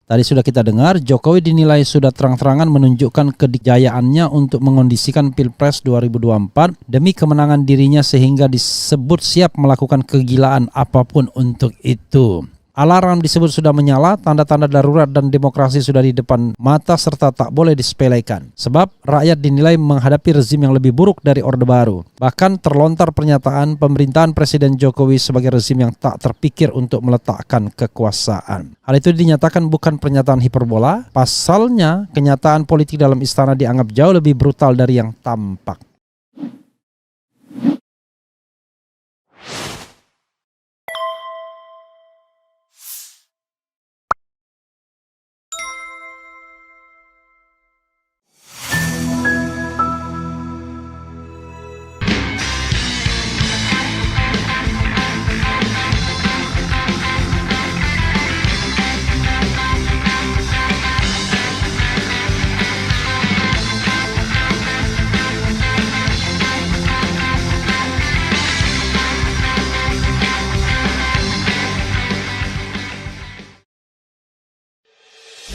Tadi sudah kita dengar, Jokowi dinilai sudah terang-terangan menunjukkan kedijayaannya untuk mengondisikan Pilpres 2024 demi kemenangan dirinya sehingga disebut siap melakukan kegilaan apapun untuk itu. Alarm disebut sudah menyala, tanda-tanda darurat dan demokrasi sudah di depan mata serta tak boleh disepelekan. Sebab rakyat dinilai menghadapi rezim yang lebih buruk dari Orde Baru. Bahkan terlontar pernyataan pemerintahan Presiden Jokowi sebagai rezim yang tak terpikir untuk meletakkan kekuasaan. Hal itu dinyatakan bukan pernyataan hiperbola, pasalnya kenyataan politik dalam istana dianggap jauh lebih brutal dari yang tampak.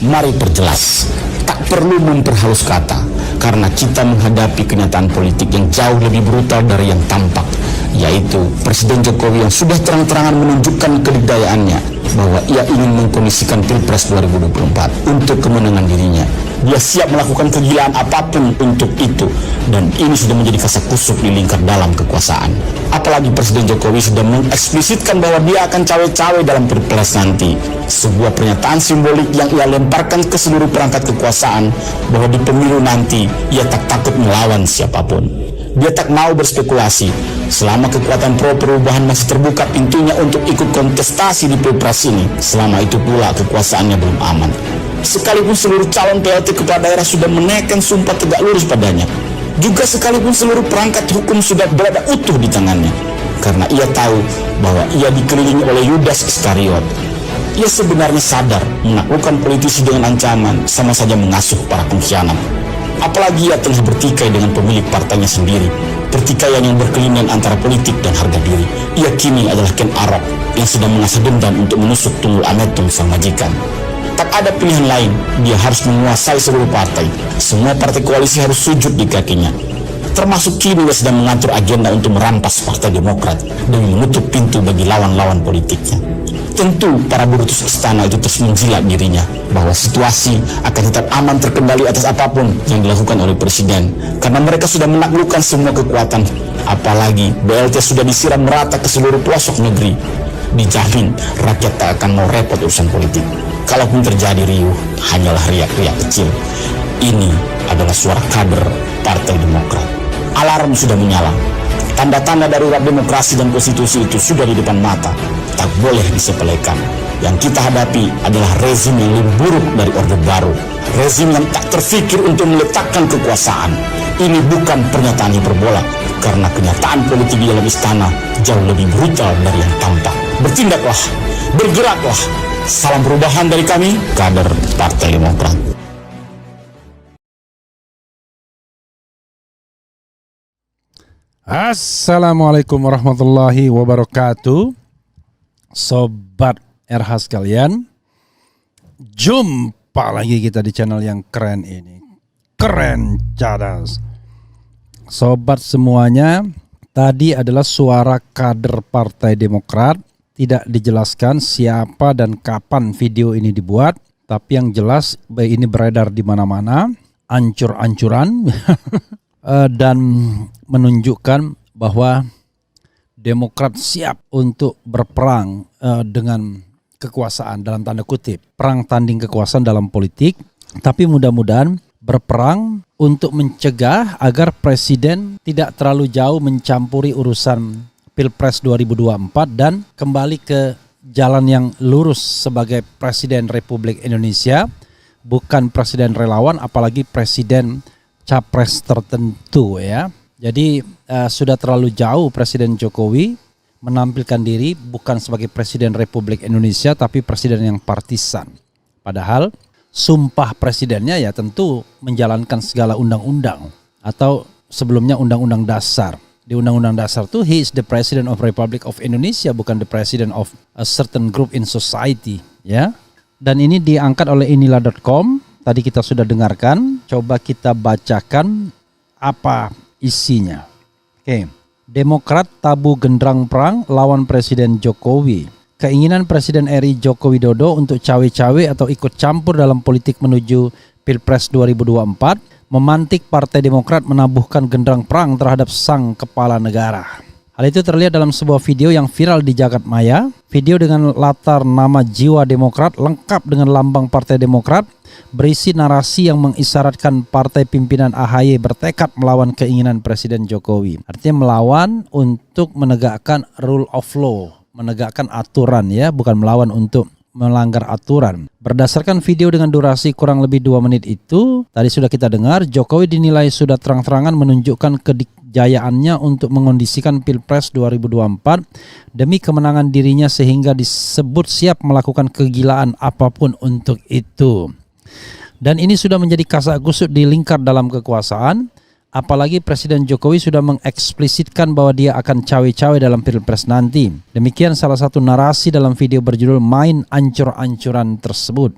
Mari perjelas, tak perlu memperhalus kata, karena kita menghadapi kenyataan politik yang jauh lebih brutal dari yang tampak, yaitu Presiden Jokowi yang sudah terang-terangan menunjukkan kedidayaannya bahwa ia ingin mengkondisikan Pilpres 2024 untuk kemenangan dirinya. Dia siap melakukan kegilaan apapun untuk itu, dan ini sudah menjadi kasak kusuk di lingkar dalam kekuasaan. Apalagi Presiden Jokowi sudah mengeksplisitkan bahwa dia akan cawe-cawe dalam Pilpres nanti. Sebuah pernyataan simbolik yang ia lemparkan ke seluruh perangkat kekuasaan bahwa di pemilu nanti ia tak takut melawan siapapun. Dia tak mau berspekulasi selama kekuatan pro perubahan masih terbuka pintunya untuk ikut kontestasi di Pilpres ini. Selama itu pula kekuasaannya belum aman. Sekalipun seluruh calon PLT kepala daerah sudah menaikkan sumpah tegak lurus padanya, juga sekalipun seluruh perangkat hukum sudah berada utuh di tangannya, karena ia tahu bahwa ia dikelilingi oleh Yudas Iskariot. Ia sebenarnya sadar menaklukkan politisi dengan ancaman sama saja mengasuh para pengkhianat. Apalagi ia tengah bertikai dengan pemilik partainya sendiri, pertikaian yang berkelindan antara politik dan harga diri. Ia kini adalah Ken Arok yang sedang mengasah dendam untuk menusuk Tunggul Ametung sang majikan. Tak ada pilihan lain, dia harus menguasai seluruh partai. Semua partai koalisi harus sujud di kakinya. Termasuk kini dia sedang mengatur agenda untuk merampas Partai Demokrat demi menutup pintu bagi lawan-lawan politiknya. Tentu para brutus istana itu terus menjilat dirinya bahwa situasi akan tetap aman terkendali atas apapun yang dilakukan oleh Presiden, karena mereka sudah menaklukkan semua kekuatan. Apalagi BLT sudah disiram merata ke seluruh pelosok negeri. Dijamin rakyat tak akan mau repot urusan politik. Kalaupun terjadi riuh, hanyalah riak-riak kecil. Ini adalah suara kader Partai Demokrat. Alarm sudah menyala. Tanda-tanda darurat demokrasi dan konstitusi itu sudah di depan mata. Tak boleh disepelekan. Yang kita hadapi adalah rezim yang lebih buruk dari Orde Baru. Rezim yang tak terfikir untuk meletakkan kekuasaan. Ini bukan pernyataan hiperbola, karena kenyataan politik di dalam istana jauh lebih brutal dari yang tampak. Bertindaklah, bergeraklah. Salam perubahan dari kami, kader Partai Demokrat. Assalamualaikum warahmatullahi wabarakatuh. Sobat RH sekalian, jumpa lagi kita di channel yang keren ini. Keren cadas. Sobat semuanya, tadi adalah suara kader Partai Demokrat. Tidak dijelaskan siapa dan kapan video ini dibuat, tapi yang jelas ini beredar di mana-mana, ancur-ancuran dan menunjukkan bahwa Demokrat siap untuk berperang dengan kekuasaan dalam tanda kutip, perang tanding kekuasaan dalam politik, tapi mudah-mudahan berperang untuk mencegah agar presiden tidak terlalu jauh mencampuri urusan Pilpres 2024 dan kembali ke jalan yang lurus sebagai Presiden Republik Indonesia, bukan presiden relawan, apalagi presiden capres tertentu ya. Jadi sudah terlalu jauh Presiden Jokowi menampilkan diri bukan sebagai Presiden Republik Indonesia tapi presiden yang partisan. Padahal sumpah presidennya ya tentu menjalankan segala undang-undang atau sebelumnya undang-undang dasar. Di Undang-Undang Dasar itu he is the President of Republic of Indonesia, bukan the President of a certain group in society, ya. Dan ini diangkat oleh inilah.com. Tadi kita sudah dengarkan. Coba kita bacakan apa isinya. Oke. Demokrat tabu genderang perang lawan Presiden Jokowi. Keinginan Presiden RI Joko Widodo untuk cawe-cawe atau ikut campur dalam politik menuju Pilpres 2024 memantik Partai Demokrat menabuhkan genderang perang terhadap sang kepala negara. Hal itu terlihat dalam sebuah video yang viral di jagat maya. Video dengan latar nama Jiwa Demokrat lengkap dengan lambang Partai Demokrat berisi narasi yang mengisyaratkan partai pimpinan AHY bertekad melawan keinginan Presiden Jokowi. Artinya melawan untuk menegakkan rule of law, menegakkan aturan ya, bukan melawan untuk melanggar aturan. Berdasarkan video dengan durasi kurang lebih 2 menit itu, tadi sudah kita dengar, Jokowi dinilai sudah terang-terangan menunjukkan kejayaannya untuk mengondisikan Pilpres 2024 demi kemenangan dirinya sehingga disebut siap melakukan kegilaan apapun untuk itu. Dan ini sudah menjadi kasak kusuk di lingkar dalam kekuasaan. Apalagi Presiden Jokowi sudah mengeksplisitkan bahwa dia akan cawe-cawe dalam Pilpres nanti. Demikian salah satu narasi dalam video berjudul Main Ancur-Ancuran tersebut.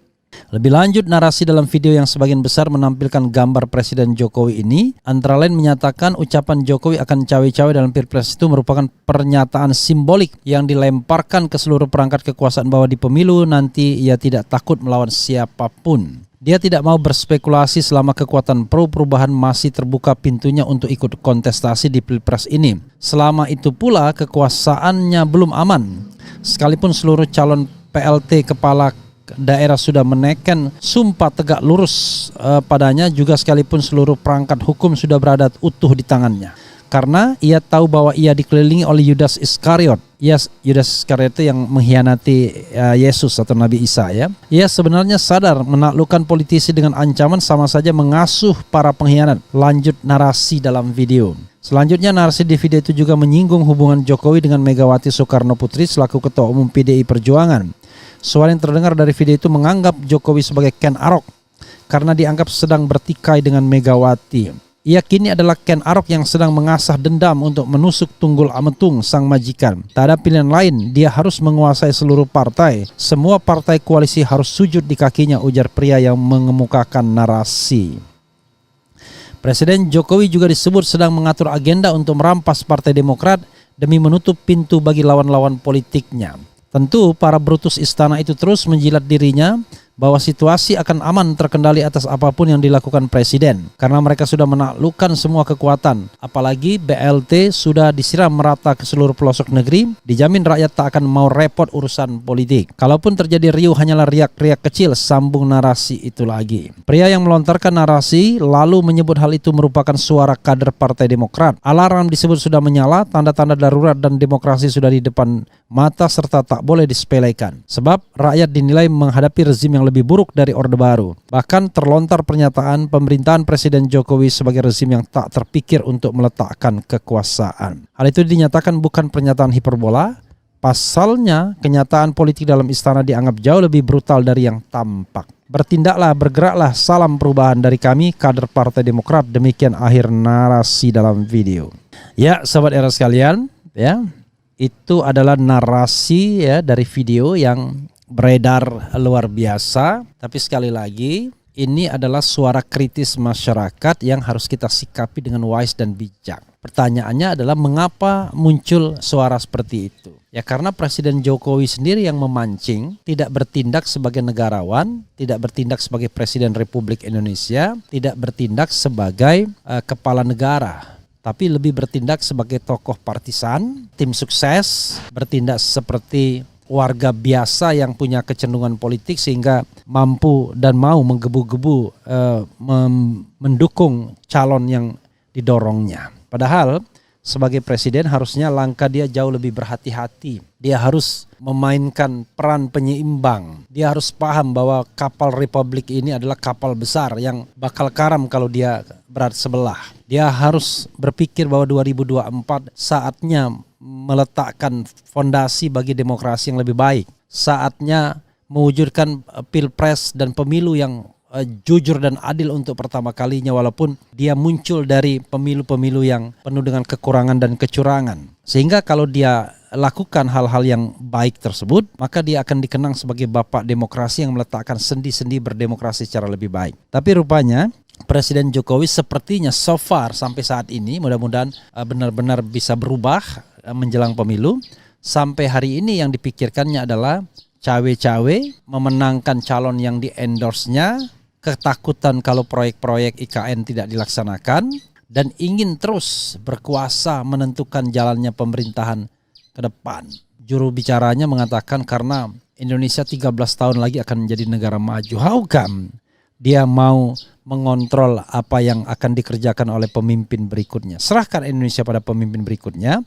Lebih lanjut, narasi dalam video yang sebagian besar menampilkan gambar Presiden Jokowi ini antara lain menyatakan ucapan Jokowi akan cawe-cawe dalam Pilpres itu merupakan pernyataan simbolik yang dilemparkan ke seluruh perangkat kekuasaan bahwa di pemilu nanti ia tidak takut melawan siapapun. Dia tidak mau berspekulasi selama kekuatan pro perubahan masih terbuka pintunya untuk ikut kontestasi di Pilpres ini. Selama itu pula kekuasaannya belum aman. Sekalipun seluruh calon PLT kepala daerah sudah menekan sumpah tegak lurus padanya, juga sekalipun seluruh perangkat hukum sudah berada utuh di tangannya. Karena ia tahu bahwa ia dikelilingi oleh Yudas Iskariot. Yudas Iskariot itu yang mengkhianati Yesus atau Nabi Isa ya. Ia sebenarnya sadar menaklukkan politisi dengan ancaman sama saja mengasuh para pengkhianat. Lanjut narasi dalam video. Selanjutnya narasi di video itu juga menyinggung hubungan Jokowi dengan Megawati Soekarno Putri selaku Ketua Umum PDI Perjuangan. Suara yang terdengar dari video itu menganggap Jokowi sebagai Ken Arok karena dianggap sedang bertikai dengan Megawati. Ia kini adalah Ken Arok yang sedang mengasah dendam untuk menusuk Tunggul Ametung sang majikan. Tak ada pilihan lain, dia harus menguasai seluruh partai. Semua partai koalisi harus sujud di kakinya, ujar pria yang mengemukakan narasi. Presiden Jokowi juga disebut sedang mengatur agenda untuk merampas Partai Demokrat demi menutup pintu bagi lawan-lawan politiknya. Tentu para brutus istana itu terus menjilat dirinya bahwa situasi akan aman terkendali atas apapun yang dilakukan presiden karena mereka sudah menaklukkan semua kekuatan. Apalagi BLT sudah disiram merata ke seluruh pelosok negeri, dijamin rakyat tak akan mau repot urusan politik. Kalaupun terjadi riuh hanyalah riak-riak kecil, sambung narasi itu lagi. Pria yang melontarkan narasi lalu menyebut hal itu merupakan suara kader Partai Demokrat. Alarm disebut sudah menyala, tanda-tanda darurat dan demokrasi sudah di depan mata serta tak boleh disepelekan. Sebab rakyat dinilai menghadapi rezim yang lebih buruk dari Orde Baru. Bahkan terlontar pernyataan pemerintahan Presiden Jokowi sebagai rezim yang tak terpikir untuk meletakkan kekuasaan. Hal itu dinyatakan bukan pernyataan hiperbola. Pasalnya, kenyataan politik dalam istana dianggap jauh lebih brutal dari yang tampak. Bertindaklah, bergeraklah, salam perubahan dari kami, kader Partai Demokrat. Demikian akhir narasi dalam video. Ya, sahabat era sekalian, ya, itu adalah narasi ya dari video yang beredar luar biasa. Tapi sekali lagi, ini adalah suara kritis masyarakat yang harus kita sikapi dengan wise dan bijak. Pertanyaannya adalah mengapa muncul suara seperti itu? Ya karena Presiden Jokowi sendiri yang memancing, tidak bertindak sebagai negarawan, tidak bertindak sebagai Presiden Republik Indonesia, tidak bertindak sebagai kepala negara, tapi lebih bertindak sebagai tokoh partisan, tim sukses, bertindak seperti warga biasa yang punya kecenderungan politik sehingga mampu dan mau menggebu-gebu mendukung calon yang didorongnya. Padahal sebagai presiden harusnya langkah dia jauh lebih berhati-hati. Dia harus memainkan peran penyeimbang. Dia harus paham bahwa kapal Republik ini adalah kapal besar yang bakal karam kalau dia berada sebelah. Dia harus berpikir bahwa 2024 saatnya meletakkan fondasi bagi demokrasi yang lebih baik. Saatnya mewujudkan pilpres dan pemilu yang jujur dan adil untuk pertama kalinya, walaupun dia muncul dari pemilu-pemilu yang penuh dengan kekurangan dan kecurangan. Sehingga kalau dia lakukan hal-hal yang baik tersebut, maka dia akan dikenang sebagai bapak demokrasi yang meletakkan sendi-sendi berdemokrasi secara lebih baik. Tapi rupanya Presiden Jokowi sepertinya so far sampai saat ini, mudah-mudahan benar-benar bisa berubah menjelang pemilu. Sampai hari ini yang dipikirkannya adalah cawe-cawe, memenangkan calon yang di-endorse-nya, ketakutan kalau proyek-proyek IKN tidak dilaksanakan, dan ingin terus berkuasa menentukan jalannya pemerintahan ke depan. Juru bicaranya mengatakan karena Indonesia 13 tahun lagi akan menjadi negara maju. How come dia mau mengontrol apa yang akan dikerjakan oleh pemimpin berikutnya? Serahkan Indonesia pada pemimpin berikutnya.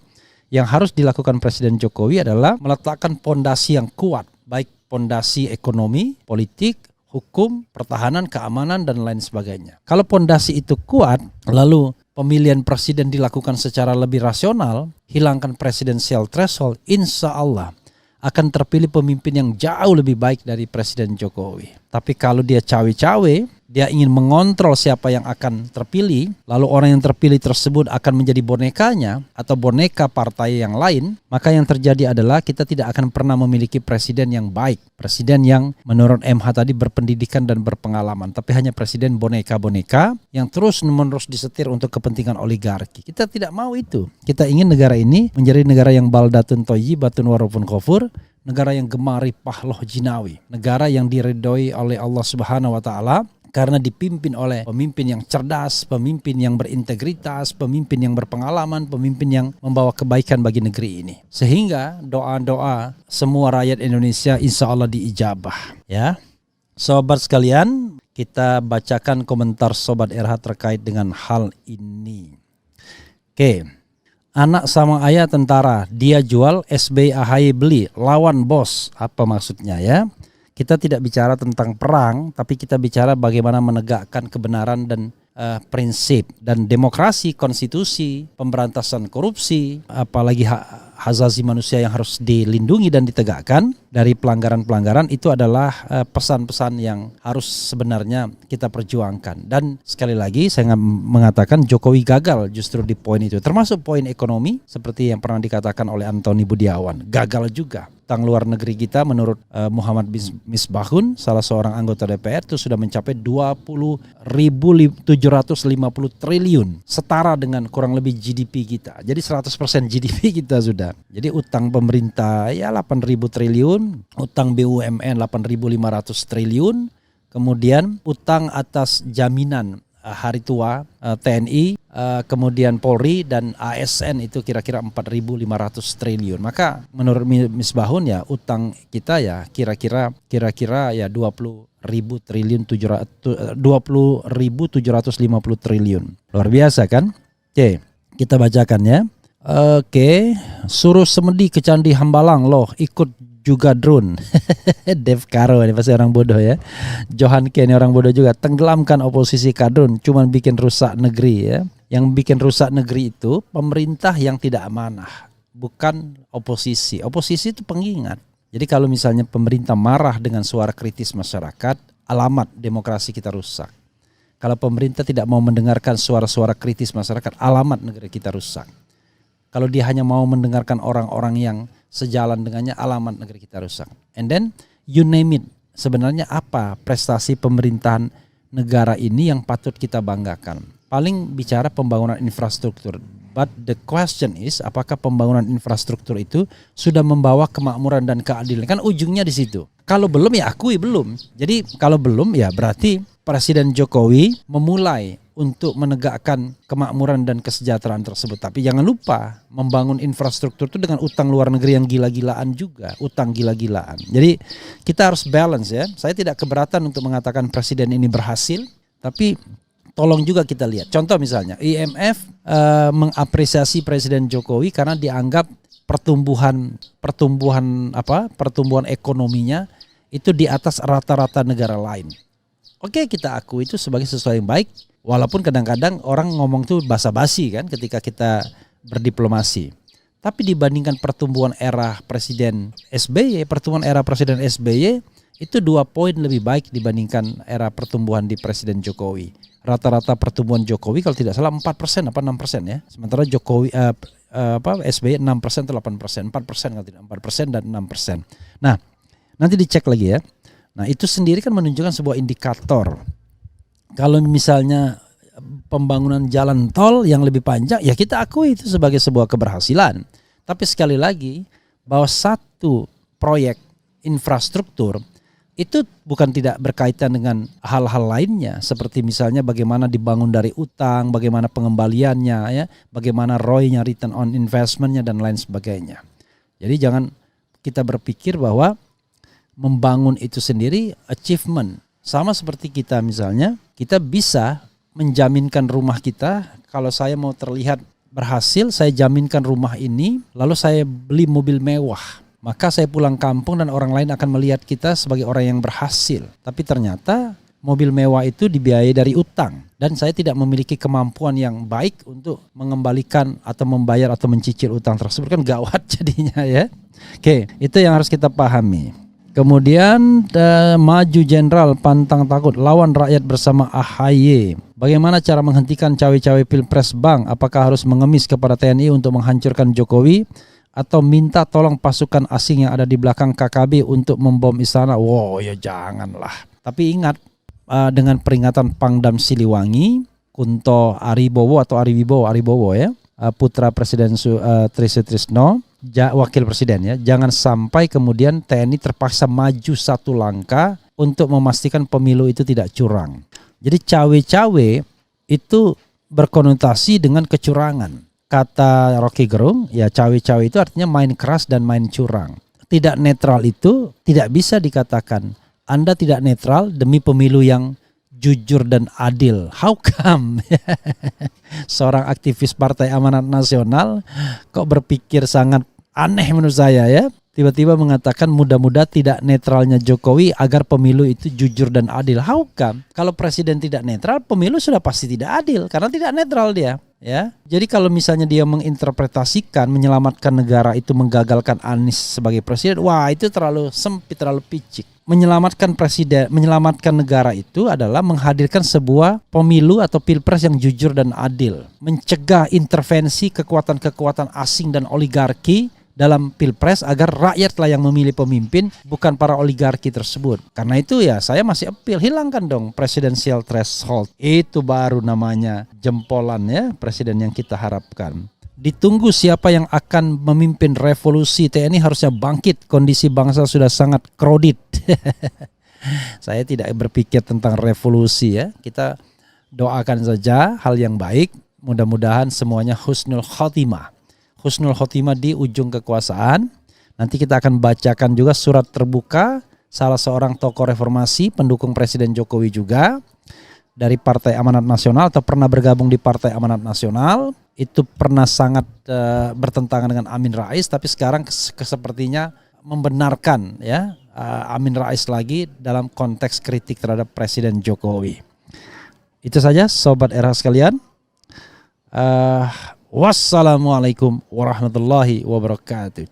Yang harus dilakukan Presiden Jokowi adalah meletakkan pondasi yang kuat, baik pondasi ekonomi, politik, hukum, pertahanan, keamanan, dan lain sebagainya. Kalau pondasi itu kuat, lalu pemilihan presiden dilakukan secara lebih rasional, hilangkan presidensial threshold, insya Allah akan terpilih pemimpin yang jauh lebih baik dari Presiden Jokowi. Tapi kalau dia cawe-cawe, dia ingin mengontrol siapa yang akan terpilih, lalu orang yang terpilih tersebut akan menjadi bonekanya atau boneka partai yang lain, maka yang terjadi adalah kita tidak akan pernah memiliki presiden yang baik. Presiden yang menurut MH tadi berpendidikan dan berpengalaman, tapi hanya presiden boneka-boneka yang terus-menerus disetir untuk kepentingan oligarki. Kita tidak mau itu. Kita ingin negara ini menjadi negara yang baldatun thayyibatun warabun ghafur, negara yang gemari pahloh jinawi, negara yang diridhoi oleh Allah Subhanahu wa taala karena dipimpin oleh pemimpin yang cerdas, pemimpin yang berintegritas, pemimpin yang berpengalaman, pemimpin yang membawa kebaikan bagi negeri ini. Sehingga doa-doa semua rakyat Indonesia insya Allah diijabah. Ya, sobat sekalian, kita bacakan komentar Sobat RH terkait dengan hal ini. Oke. Anak sama ayah tentara, dia jual, SBY AHY beli, lawan bos. Apa maksudnya ya? Kita tidak bicara tentang perang, tapi kita bicara bagaimana menegakkan kebenaran dan prinsip dan demokrasi, konstitusi, pemberantasan korupsi, apalagi hak asasi manusia yang harus dilindungi dan ditegakkan dari pelanggaran-pelanggaran. Itu adalah pesan-pesan yang harus sebenarnya kita perjuangkan. Dan sekali lagi saya mengatakan Jokowi gagal justru di poin itu, termasuk poin ekonomi seperti yang pernah dikatakan oleh Antoni Budiawan, gagal juga. Utang luar negeri kita menurut Muhammad Misbahun, salah seorang anggota DPR, itu sudah mencapai 20.750 triliun, setara dengan kurang lebih GDP kita. Jadi 100% GDP kita sudah. Jadi utang pemerintah ya 8.000 triliun, utang BUMN 8.500 triliun, kemudian utang atas jaminan hari tua TNI, kemudian Polri dan ASN itu kira-kira 4.500 triliun. Maka menurut Misbahun ya utang kita ya kira-kira ya 20.750 triliun. Luar biasa kan? Oke, kita bacakan ya. Oke, suruh semedi ke Candi Hambalang loh, ikut juga drone. Dev Karo ini pasti orang bodoh ya. Johan Ken orang bodoh juga. Tenggelamkan oposisi kadrun, cuman bikin rusak negeri ya. Yang bikin rusak negeri itu pemerintah yang tidak amanah, bukan oposisi. Oposisi itu pengingat. Jadi kalau misalnya pemerintah marah dengan suara kritis masyarakat, alamat demokrasi kita rusak. Kalau pemerintah tidak mau mendengarkan suara-suara kritis masyarakat, alamat negara kita rusak. Kalau dia hanya mau mendengarkan orang-orang yang sejalan dengannya, alamat negeri kita rusak. And then you name it. Sebenarnya apa prestasi pemerintahan negara ini yang patut kita banggakan? Paling bicara pembangunan infrastruktur. But the question is, apakah pembangunan infrastruktur itu sudah membawa kemakmuran dan keadilan? Kan ujungnya di situ. Kalau belum ya akui belum. Jadi kalau belum ya berarti Presiden Jokowi memulai untuk menegakkan kemakmuran dan kesejahteraan tersebut. Tapi jangan lupa membangun infrastruktur itu dengan utang luar negeri yang gila-gilaan juga. Utang gila-gilaan. Jadi kita harus balance ya. Saya tidak keberatan untuk mengatakan presiden ini berhasil. Tapi tolong juga kita lihat. Contoh misalnya IMF mengapresiasi Presiden Jokowi karena dianggap pertumbuhan ekonominya itu di atas rata-rata negara lain. Oke, kita akui itu sebagai sesuatu yang baik. Walaupun kadang-kadang orang ngomong tuh basa-basi kan ketika kita berdiplomasi. Tapi dibandingkan pertumbuhan era Presiden SBY itu 2 poin lebih baik dibandingkan era pertumbuhan di Presiden Jokowi. Rata-rata pertumbuhan Jokowi kalau tidak salah 4% apa 6% ya. Sementara Jokowi SBY 6% atau 8%, 4% kalau tidak 4% dan 6%. Nah, nanti dicek lagi ya. Nah, itu sendiri kan menunjukkan sebuah indikator. Kalau misalnya pembangunan jalan tol yang lebih panjang, ya kita akui itu sebagai sebuah keberhasilan. Tapi sekali lagi, bahwa satu proyek infrastruktur itu bukan tidak berkaitan dengan hal-hal lainnya, seperti misalnya bagaimana dibangun dari utang, bagaimana pengembaliannya, ya, bagaimana ROI-nya, return on investment-nya dan lain sebagainya. Jadi jangan kita berpikir bahwa membangun itu sendiri achievement. Sama seperti kita misalnya, kita bisa menjaminkan rumah kita. Kalau saya mau terlihat berhasil, saya jaminkan rumah ini, lalu saya beli mobil mewah. Maka saya pulang kampung dan orang lain akan melihat kita sebagai orang yang berhasil. Tapi ternyata mobil mewah itu dibiayai dari utang. Dan saya tidak memiliki kemampuan yang baik untuk mengembalikan atau membayar atau mencicil utang tersebut. Kan gawat jadinya ya. Oke, itu yang harus kita pahami. Kemudian maju jenderal pantang takut lawan rakyat bersama AHY. Bagaimana cara menghentikan cawe-cawe Pilpres Bang? Apakah harus mengemis kepada TNI untuk menghancurkan Jokowi? Atau minta tolong pasukan asing yang ada di belakang KKB untuk membom istana? Wow, ya janganlah. Tapi ingat, dengan peringatan Pangdam Siliwangi, Kunto Aribowo atau Aribowo ya, putra Presiden Trisno, wakil presiden ya, jangan sampai kemudian TNI terpaksa maju satu langkah untuk memastikan pemilu itu tidak curang. Jadi cawe-cawe itu berkonotasi dengan kecurangan. Kata Rocky Gerung, ya cawe-cawe itu artinya main keras dan main curang. Tidak netral itu tidak bisa dikatakan Anda tidak netral demi pemilu yang jujur dan adil. How come? Seorang aktivis Partai Amanat Nasional kok berpikir sangat aneh menurut saya ya. Tiba-tiba mengatakan mudah-mudahan tidak netralnya Jokowi agar pemilu itu jujur dan adil. How come? Kalau presiden tidak netral, pemilu sudah pasti tidak adil karena tidak netral dia. Ya, jadi kalau misalnya dia menginterpretasikan menyelamatkan negara itu menggagalkan Anies sebagai presiden, wah itu terlalu sempit, terlalu picik. Menyelamatkan negara itu adalah menghadirkan sebuah pemilu atau pilpres yang jujur dan adil, mencegah intervensi kekuatan-kekuatan asing dan oligarki dalam pilpres agar rakyatlah yang memilih pemimpin, bukan para oligarki tersebut. Karena itu ya saya masih appeal, hilangkan dong presidensial threshold. Itu baru namanya jempolan ya presiden yang kita harapkan. Ditunggu siapa yang akan memimpin revolusi. TNI harusnya bangkit, kondisi bangsa sudah sangat crowded. Saya tidak berpikir tentang revolusi ya. Kita doakan saja hal yang baik. Mudah-mudahan semuanya husnul khotimah. Husnul khotimah di ujung kekuasaan. Nanti kita akan bacakan juga surat terbuka salah seorang tokoh reformasi pendukung Presiden Jokowi juga dari Partai Amanat Nasional atau pernah bergabung di Partai Amanat Nasional. Itu pernah sangat bertentangan dengan Amin Rais, tapi sekarang sepertinya membenarkan ya Amin Rais lagi dalam konteks kritik terhadap Presiden Jokowi. Itu saja Sobat Era sekalian. Wassalamualaikum warahmatullahi wabarakatuh.